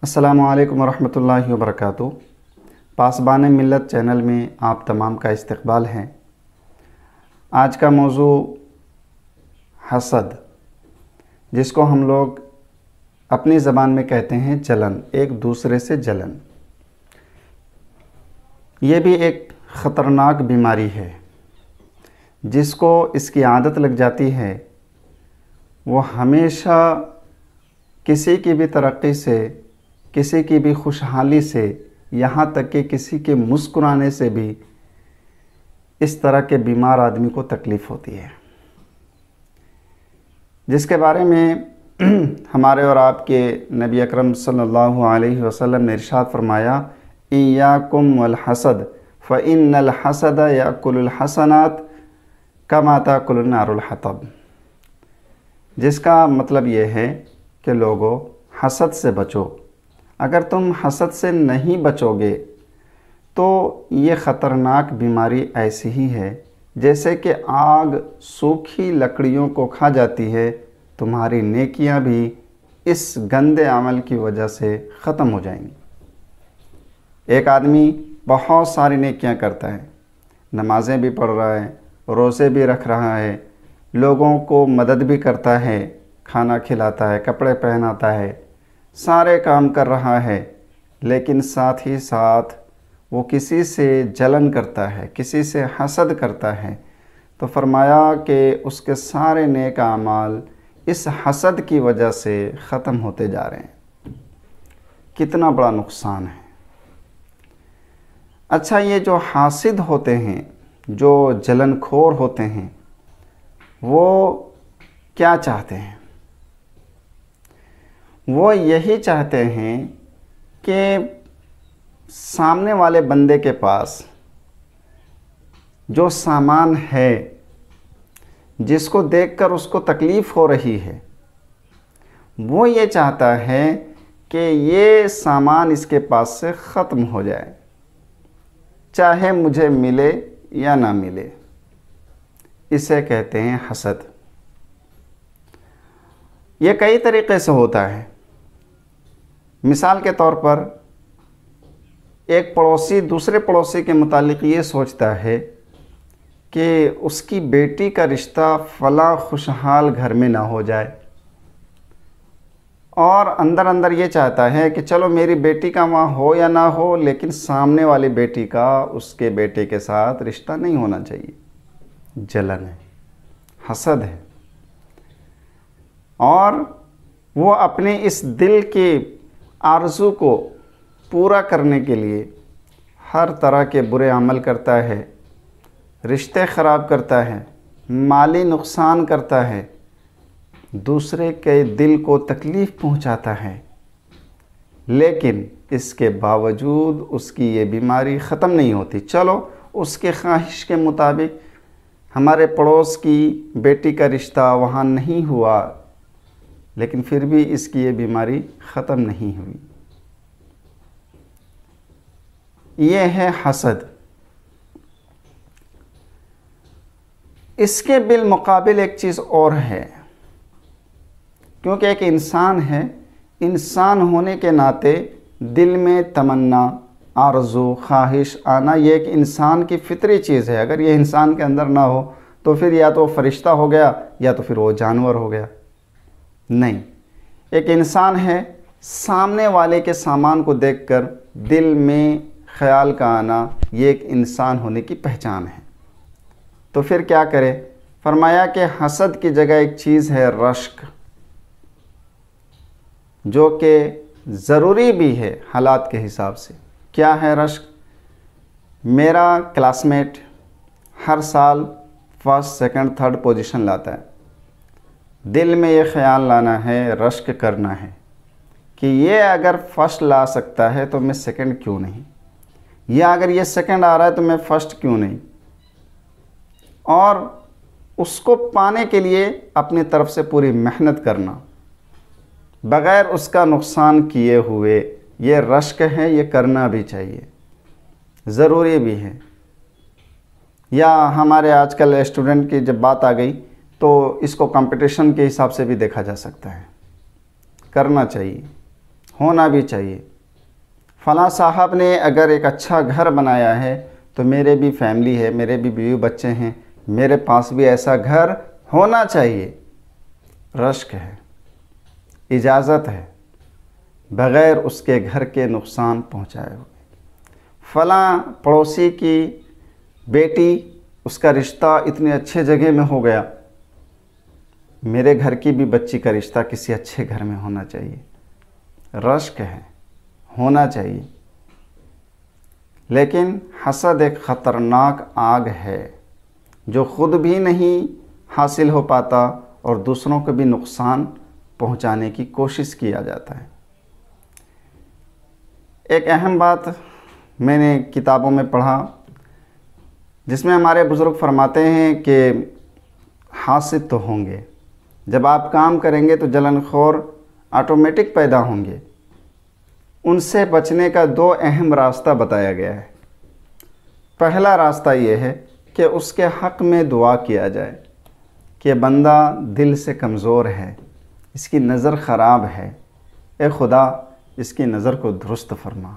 السلام علیکم ورحمۃ اللہ وبرکاتہ۔ پاسبان ملت چینل میں آپ تمام کا استقبال ہے۔ آج کا موضوع حسد، جس کو ہم لوگ اپنی زبان میں کہتے ہیں جلن، ایک دوسرے سے جلن۔ یہ بھی ایک خطرناک بیماری ہے۔ جس کو اس کی عادت لگ جاتی ہے وہ ہمیشہ کسی کی بھی ترقی سے، کسی کی بھی خوشحالی سے، یہاں تک کہ کسی کے مسکرانے سے بھی اس طرح کے بیمار آدمی کو تکلیف ہوتی ہے، جس کے بارے میں ہمارے اور آپ کے نبی اکرم صلی اللہ علیہ وسلم نے ارشاد فرمایا، ایاکم والحسد فإن الحسد یأکل الحسنات کما تأکل النار الحطب۔ جس کا مطلب یہ ہے کہ لوگو حسد سے بچو۔ اگر تم حسد سے نہیں بچو گے تو یہ خطرناک بیماری ایسی ہی ہے جیسے کہ آگ سوکھی لکڑیوں کو کھا جاتی ہے، تمہاری نیکیاں بھی اس گندے عمل کی وجہ سے ختم ہو جائیں گی۔ ایک آدمی بہت ساری نیکیاں کرتا ہے، نمازیں بھی پڑھ رہا ہے، روزے بھی رکھ رہا ہے، لوگوں کو مدد بھی کرتا ہے، کھانا کھلاتا ہے، کپڑے پہناتا ہے، سارے کام کر رہا ہے، لیکن ساتھ ہی ساتھ وہ کسی سے جلن کرتا ہے، کسی سے حسد کرتا ہے، تو فرمایا کہ اس کے سارے نیک اعمال اس حسد کی وجہ سے ختم ہوتے جا رہے ہیں۔ کتنا بڑا نقصان ہے۔ اچھا، یہ جو حاسد ہوتے ہیں، جو جلن خور ہوتے ہیں، وہ کیا چاہتے ہیں؟ وہ یہی چاہتے ہیں کہ سامنے والے بندے کے پاس جو سامان ہے، جس کو دیکھ کر اس کو تکلیف ہو رہی ہے، وہ یہ چاہتا ہے کہ یہ سامان اس کے پاس سے ختم ہو جائے، چاہے مجھے ملے یا نہ ملے۔ اسے کہتے ہیں حسد۔ یہ کئی طریقے سے ہوتا ہے۔ مثال کے طور پر ایک پڑوسی دوسرے پڑوسی کے متعلق یہ سوچتا ہے کہ اس کی بیٹی کا رشتہ فلاں خوشحال گھر میں نہ ہو جائے، اور اندر اندر یہ چاہتا ہے کہ چلو میری بیٹی کا وہاں ہو یا نہ ہو، لیکن سامنے والی بیٹی کا اس کے بیٹے کے ساتھ رشتہ نہیں ہونا چاہیے۔ جلن ہے، حسد ہے، اور وہ اپنے اس دل کی آرزو کو پورا کرنے کے لیے ہر طرح کے برے عمل کرتا ہے، رشتے خراب کرتا ہے، مالی نقصان کرتا ہے، دوسرے کے دل کو تکلیف پہنچاتا ہے، لیکن اس کے باوجود اس کی یہ بیماری ختم نہیں ہوتی۔ چلو اس کے خواہش کے مطابق ہمارے پڑوس کی بیٹی کا رشتہ وہاں نہیں ہوا، لیکن پھر بھی اس کی یہ بیماری ختم نہیں ہوئی۔ یہ ہے حسد۔ اس کے بالمقابل ایک چیز اور ہے، کیونکہ ایک انسان ہے، انسان ہونے کے ناطے دل میں تمنا، آرزو، خواہش آنا یہ ایک انسان کی فطری چیز ہے۔ اگر یہ انسان کے اندر نہ ہو تو پھر یا تو وہ فرشتہ ہو گیا یا تو پھر وہ جانور ہو گیا۔ نہیں، ایک انسان ہے، سامنے والے کے سامان کو دیکھ کر دل میں خیال کا آنا یہ ایک انسان ہونے کی پہچان ہے۔ تو پھر کیا کرے؟ فرمایا کہ حسد کی جگہ ایک چیز ہے رشک، جو کہ ضروری بھی ہے حالات کے حساب سے۔ کیا ہے رشک؟ میرا کلاس میٹ ہر سال فرسٹ، سیکنڈ، تھرڈ پوزیشن لاتا ہے، دل میں یہ خیال لانا ہے، رشک کرنا ہے کہ یہ اگر فرسٹ لا سکتا ہے تو میں سیکنڈ کیوں نہیں، یا اگر یہ سیکنڈ آ رہا ہے تو میں فرسٹ کیوں نہیں، اور اس کو پانے کے لیے اپنی طرف سے پوری محنت کرنا بغیر اس کا نقصان کیے ہوئے، یہ رشک ہے، یہ کرنا بھی چاہیے، ضروری بھی ہے۔ یا ہمارے آج کل اسٹوڈنٹ کی جب بات آ گئی تو اس کو کمپٹیشن کے حساب سے بھی دیکھا جا سکتا ہے، کرنا چاہیے۔ ہونا بھی چاہیے۔ فلاں صاحب نے اگر ایک اچھا گھر بنایا ہے تو میرے بھی فیملی ہے، میرے بھی بیوی بچے ہیں، میرے پاس بھی ایسا گھر ہونا چاہیے۔ رشک ہے، اجازت ہے، بغیر اس کے گھر کے نقصان پہنچائے ہوئے۔ فلاں پڑوسی کی بیٹی، اس کا رشتہ اتنے اچھے جگہ میں ہو گیا، میرے گھر کی بھی بچی کا رشتہ کسی اچھے گھر میں ہونا چاہیے۔ رشک ہے، ہونا چاہیے۔ لیکن حسد ایک خطرناک آگ ہے جو خود بھی نہیں حاصل ہو پاتا اور دوسروں کو بھی نقصان پہنچانے کی کوشش کیا جاتا ہے۔ ایک اہم بات میں نے کتابوں میں پڑھا جس میں ہمارے بزرگ فرماتے ہیں کہ حاسد تو ہوں گے، جب آپ کام کریں گے تو جلن خور آٹومیٹک پیدا ہوں گے۔ ان سے بچنے کا 2 اہم راستہ بتایا گیا ہے۔ پہلا راستہ یہ ہے کہ اس کے حق میں دعا کیا جائے کہ بندہ دل سے کمزور ہے، اس کی نظر خراب ہے، اے خدا اس کی نظر کو درست فرما،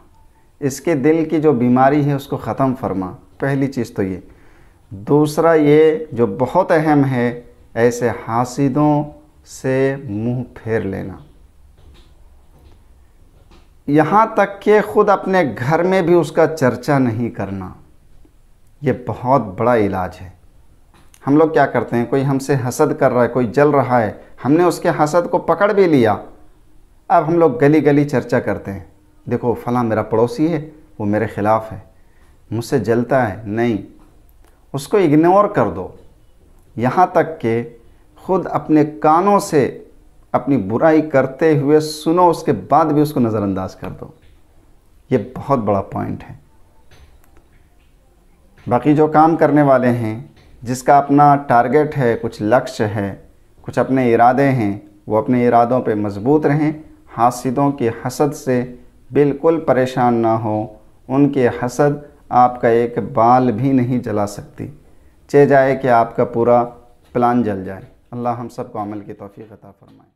اس کے دل کی جو بیماری ہے اس کو ختم فرما۔ پہلی چیز تو یہ۔ دوسرا یہ جو بہت اہم ہے، ایسے حاسدوں سے منہ پھیر لینا، یہاں تک کہ خود اپنے گھر میں بھی اس کا چرچا نہیں کرنا۔ یہ بہت بڑا علاج ہے۔ ہم لوگ کیا کرتے ہیں، کوئی ہم سے حسد کر رہا ہے، کوئی جل رہا ہے، ہم نے اس کے حسد کو پکڑ بھی لیا، اب ہم لوگ گلی گلی چرچا کرتے ہیں، دیکھو فلاں میرا پڑوسی ہے، وہ میرے خلاف ہے، مجھ سے جلتا ہے۔ نہیں، اس کو اگنور کر دو، یہاں تک کہ خود اپنے کانوں سے اپنی برائی کرتے ہوئے سنو، اس کے بعد بھی اس کو نظر انداز کر دو۔ یہ بہت بڑا پوائنٹ ہے۔ باقی جو کام کرنے والے ہیں، جس کا اپنا ٹارگٹ ہے، کچھ لکش ہے، کچھ اپنے ارادے ہیں، وہ اپنے ارادوں پہ مضبوط رہیں، حاسدوں کی حسد سے بالکل پریشان نہ ہو۔ ان کی حسد آپ کا ایک بال بھی نہیں جلا سکتی، چہ جائے کہ آپ کا پورا پلان جل جائے۔ اللہ ہم سب کو عمل کی توفیق عطا فرمائے۔